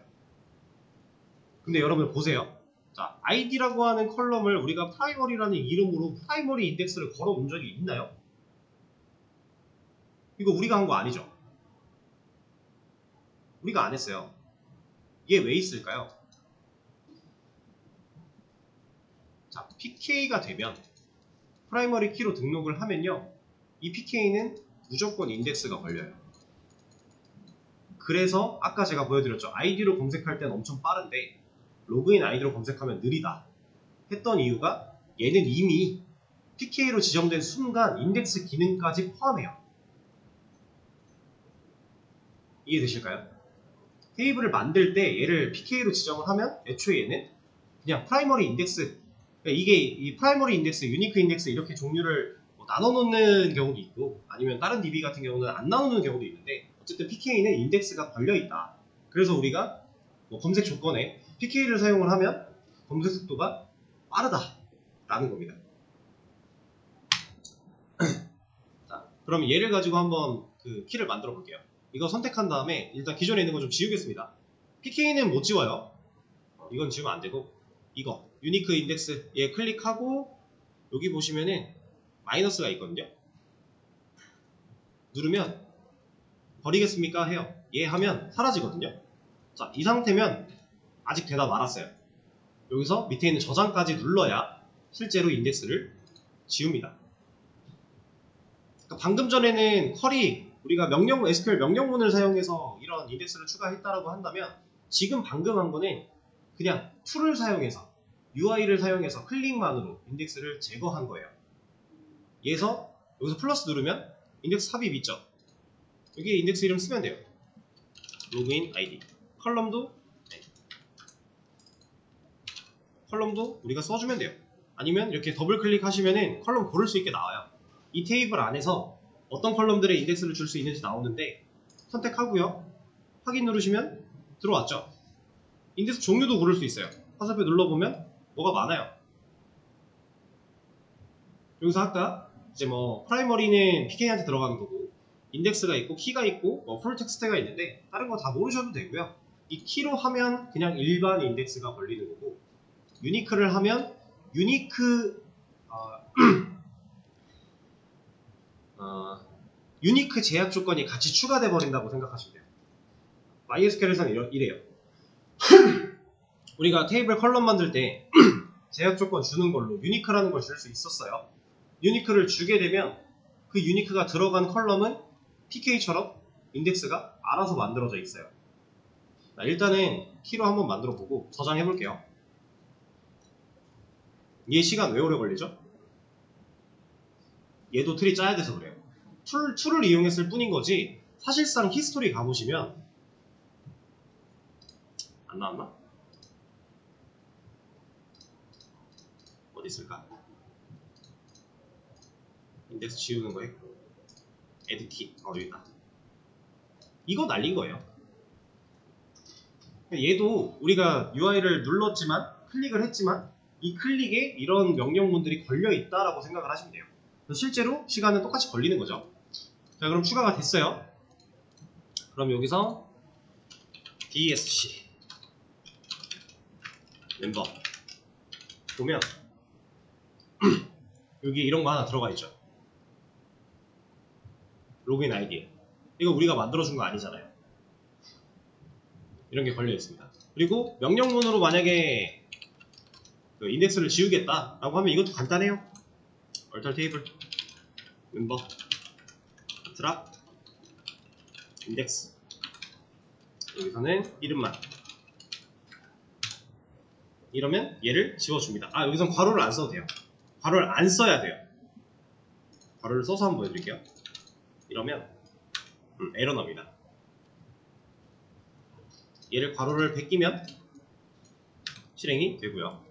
[SPEAKER 1] 근데 여러분 보세요. 자, id라고 하는 컬럼을 우리가 프라이머리라는 이름으로 프라이머리 인덱스를 걸어온 적이 있나요? 이거 우리가 한 거 아니죠? 우리가 안 했어요. 얘 왜 있을까요? 자, PK가 되면 프라이머리 키로 등록을 하면요, 이 PK는 무조건 인덱스가 걸려요. 그래서 아까 제가 보여드렸죠. ID로 검색할 때는 엄청 빠른데 로그인 ID로 검색하면 느리다 했던 이유가 얘는 이미 PK로 지정된 순간 인덱스 기능까지 포함해요. 이해되실까요? 테이블을 만들 때 얘를 PK로 지정을 하면 애초에 얘는 그냥 프라이머리 인덱스, 그러니까 이게 이 프라이머리 인덱스, 유니크 인덱스 이렇게 종류를 뭐 나눠 놓는 경우도 있고 아니면 다른 DB 같은 경우는 안 나누는 경우도 있는데 어쨌든 PK는 인덱스가 걸려있다. 그래서 우리가 뭐 검색 조건에 PK를 사용을 하면 검색 속도가 빠르다 라는 겁니다. 자, 그럼 얘를 가지고 한번 그 키를 만들어 볼게요. 이거 선택한 다음에 일단 기존에 있는 거 좀 지우겠습니다. PK는 못 지워요. 이건 지우면 안 되고, 이거 유니크 인덱스 얘 클릭하고 여기 보시면은 마이너스가 있거든요. 누르면 버리겠습니까? 해요. 얘 하면 사라지거든요. 자, 이 상태면 아직 되다 말았어요. 여기서 밑에 있는 저장까지 눌러야 실제로 인덱스를 지웁니다. 그러니까 방금 전에는 컬이 우리가 SQL 명령문을 사용해서 이런 인덱스를 추가했다라고 한다면 지금 방금 한 거는 그냥 툴을 사용해서 UI를 사용해서 클릭만으로 인덱스를 제거한 거예요. 얘에서 여기서 플러스 누르면 인덱스 삽입 있죠? 여기 인덱스 이름 쓰면 돼요. 로그인 아이디 컬럼도 우리가 써주면 돼요. 아니면 이렇게 더블 클릭하시면은 컬럼 고를 수 있게 나와요. 이 테이블 안에서 어떤 컬럼들의 인덱스를 줄 수 있는지 나오는데 선택하고요. 확인 누르시면 들어왔죠. 인덱스 종류도 고를 수 있어요. 화살표 눌러보면 뭐가 많아요. 여기서 아까 이제 뭐 프라이머리는 PK한테 들어가는 거고 인덱스가 있고 키가 있고 뭐 풀 텍스트가 있는데 다른 거 다 모르셔도 되고요. 이 키로 하면 그냥 일반 인덱스가 걸리는 거고 유니크를 하면 유니크 제약 조건이 같이 추가돼 버린다고 생각하시면 돼요. MySQL에서는 이래요. 우리가 테이블 컬럼 만들 때 제약 조건 주는 걸로 유니크라는 걸 줄 수 있었어요. 유니크를 주게 되면 그 유니크가 들어간 컬럼은 PK처럼 인덱스가 알아서 만들어져 있어요. 자, 일단은 키로 한번 만들어 보고 저장해 볼게요. 얘 시간 왜 오래 걸리죠? 얘도 틀이 짜야 돼서 그래요. 툴을 이용했을 뿐인 거지 사실상 히스토리 가보시면 안 나왔나? 어디 있을까? 인덱스 지우는 거 했고 에드키 여기 있다. 이거 날린 거예요. 얘도 우리가 UI를 눌렀지만 클릭을 했지만 이 클릭에 이런 명령문들이 걸려 있다라고 생각을 하시면 돼요. 실제로 시간은 똑같이 걸리는 거죠. 자, 그럼 추가가 됐어요. 그럼 여기서 DSC 멤버 보면 여기 이런 거 하나 들어가 있죠. 로그인 아이디. 이거 우리가 만들어준 거 아니잖아요. 이런 게 걸려 있습니다. 그리고 명령문으로 만약에 그 인덱스를 지우겠다라고 하면 이것도 간단해요. 얼털 테이블 멤버 드랍 인덱스 여기서는 이름만 이러면 얘를 지워줍니다. 아, 여기선 괄호를 안 써도 돼요. 괄호를 안 써야 돼요. 괄호를 써서 한번 보여드릴게요. 이러면 에러 납니다. 얘를 괄호를 베끼면 실행이 되고요.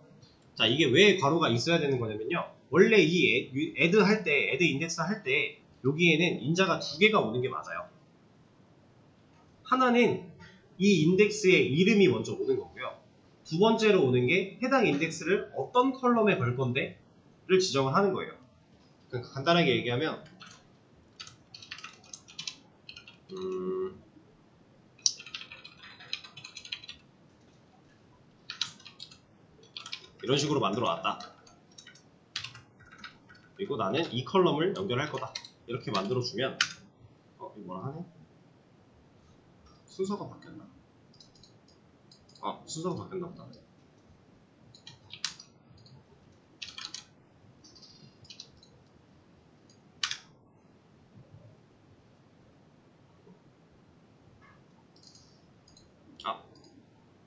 [SPEAKER 1] 자, 이게 왜 괄호가 있어야 되는 거냐면요. 원래 이 애드 할 때, 애드 인덱스 할 때 여기에는 인자가 두 개가 오는 게 맞아요. 하나는 이 인덱스의 이름이 먼저 오는 거고요. 두 번째로 오는 게 해당 인덱스를 어떤 컬럼에 걸 건데를 지정을 하는 거예요. 그러니까 간단하게 얘기하면 이런 식으로 만들어 놨다. 그리고 나는 이 컬럼을 연결할 거다. 이렇게 만들어 주면 이거 뭐라 하네? 순서가 바뀌었나? 순서가 바뀌었나 보다.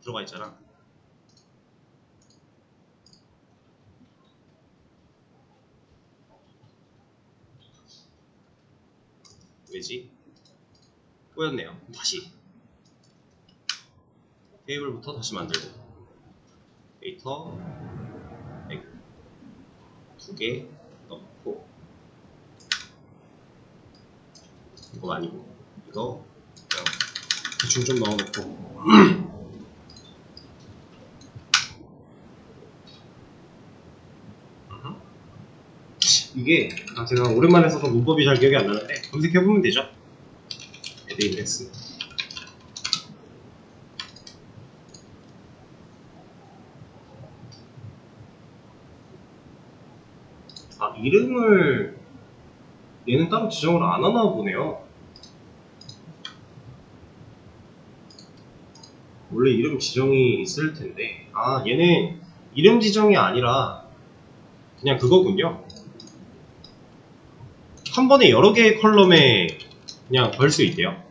[SPEAKER 1] 들어가 있잖아. 왜지? 꼬였네요. 다시 테이블부터 다시 만들고 데이터 2개 넣고 이거 아니고 이거 그냥 대충 좀 넣어놓고 이게 제가 오랜만에 써서 문법이 잘 기억이 안 나는데 검색해보면 되죠. add index. 이름을 얘는 따로 지정을 안 하나 보네요. 원래 이름 지정이 있을 텐데 얘는 이름 지정이 아니라 그냥 그거군요. 한 번에 여러 개의 컬럼에 그냥 걸 수 있대요.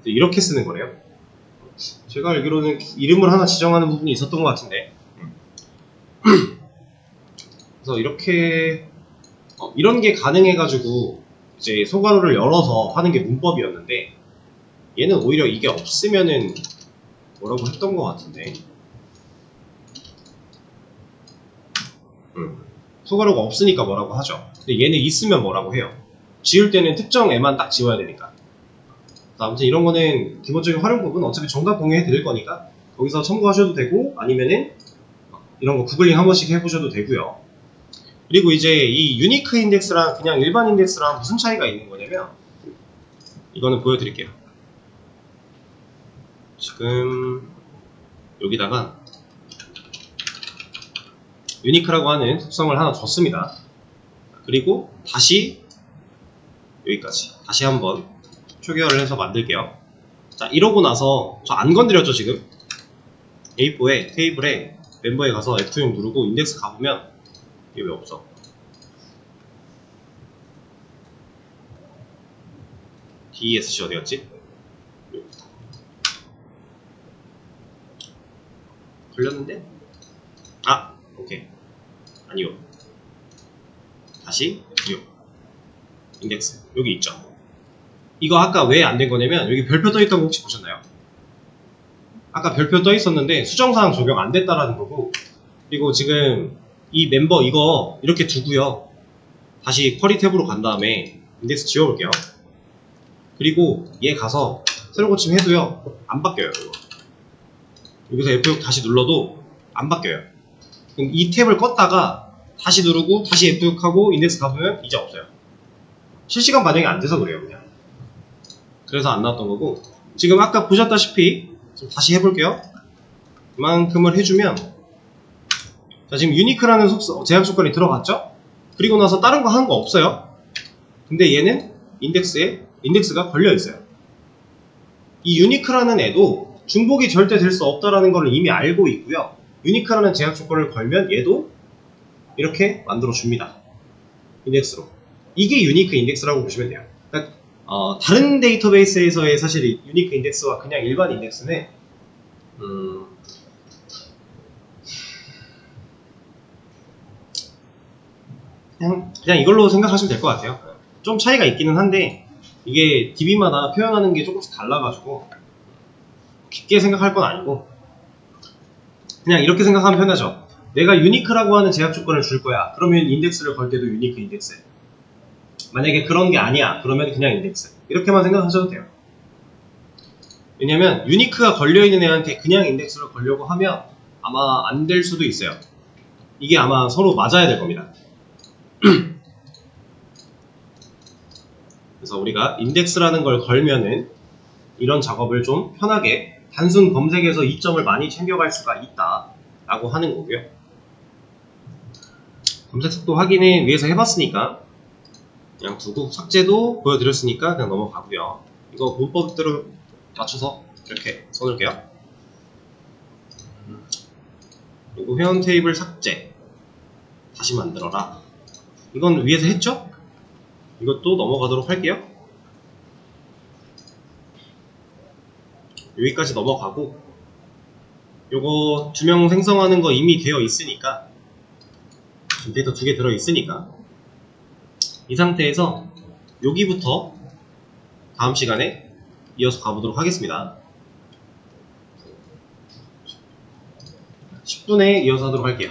[SPEAKER 1] 이렇게 쓰는 거래요. 제가 알기로는 이름을 하나 지정하는 부분이 있었던 것 같은데 그래서 이렇게 이런 게 가능해가지고 이제 소괄호를 열어서 하는 게 문법이었는데 얘는 오히려 이게 없으면은 뭐라고 했던 것 같은데 소괄호가 없으니까 뭐라고 하죠. 근데 얘는 있으면 뭐라고 해요. 지울 때는 특정 애만 딱 지워야 되니까. 아무튼 이런 거는 기본적인 활용법은 어차피 정답 공유해 드릴 거니까 거기서 참고하셔도 되고 아니면은 이런 거 구글링 한 번씩 해보셔도 되고요. 그리고 이제 이 유니크 인덱스랑 그냥 일반 인덱스랑 무슨 차이가 있는 거냐면 이거는 보여드릴게요. 지금 여기다가 유니크라고 하는 특성을 하나 줬습니다. 그리고 다시 여기까지 다시 한번 초기화를 해서 만들게요. 자, 이러고 나서 저 안 건드렸죠 지금? A4에 테이블에 멤버에 가서 F6 누르고 인덱스 가보면 이게 왜 없어? DESC 어디였지? 걸렸는데? 오케이. 아니요. 다시 F6 인덱스 여기 있죠. 이거 아까 왜 안 된 거냐면 여기 별표 떠있던 거 혹시 보셨나요? 아까 별표 떠있었는데 수정사항 적용 안 됐다라는 거고 그리고 지금 이 멤버 이거 이렇게 두고요. 다시 쿼리 탭으로 간 다음에 인덱스 지워볼게요. 그리고 얘 가서 새로 고침 해도요 안 바뀌어요. 이거. 여기서 F6 다시 눌러도 안 바뀌어요. 그럼 이 탭을 껐다가 다시 누르고 다시 F6 하고 인덱스 가보면 이제 없어요. 실시간 반영이 안 돼서 그래요 그냥. 그래서 안 나왔던 거고 지금 아까 보셨다시피 좀 다시 해볼게요. 이만큼을 해주면 자 지금 유니크라는 제약 조건이 들어갔죠? 그리고 나서 다른 거 하는 거 없어요. 근데 얘는 인덱스가 걸려있어요. 이 유니크라는 애도 중복이 절대 될 수 없다라는 걸 이미 알고 있고요. 유니크라는 제약 조건을 걸면 얘도 이렇게 만들어 줍니다. 인덱스로. 이게 유니크 인덱스라고 보시면 돼요. 그러니까 다른 데이터베이스에서의 사실 유니크 인덱스와 그냥 일반 인덱스는 그냥 이걸로 생각하시면 될 것 같아요. 좀 차이가 있기는 한데 이게 DB마다 표현하는 게 조금씩 달라가지고 깊게 생각할 건 아니고 그냥 이렇게 생각하면 편하죠. 내가 유니크라고 하는 제약 조건을 줄 거야. 그러면 인덱스를 걸 때도 유니크 인덱스. 만약에 그런 게 아니야. 그러면 그냥 인덱스. 이렇게만 생각하셔도 돼요. 왜냐면 유니크가 걸려있는 애한테 그냥 인덱스를 걸려고 하면 아마 안 될 수도 있어요. 이게 아마 서로 맞아야 될 겁니다. 그래서 우리가 인덱스라는 걸 걸면은 이런 작업을 좀 편하게 단순 검색에서 이점을 많이 챙겨갈 수가 있다 라고 하는 거고요. 검색 속도 확인을 위해서 해봤으니까 그냥 두고, 삭제도 보여드렸으니까 그냥 넘어가고요. 이거 문법대로 맞춰서 이렇게 써놓을게요. 그리고 회원 테이블 삭제, 다시 만들어라. 이건 위에서 했죠? 이것도 넘어가도록 할게요. 여기까지 넘어가고, 요거 2명 생성하는 거 이미 되어 있으니까, 데이터 2개 들어 있으니까, 이 상태에서 여기부터 다음 시간에 이어서 가보도록 하겠습니다. 10분에 이어서 하도록 할게요.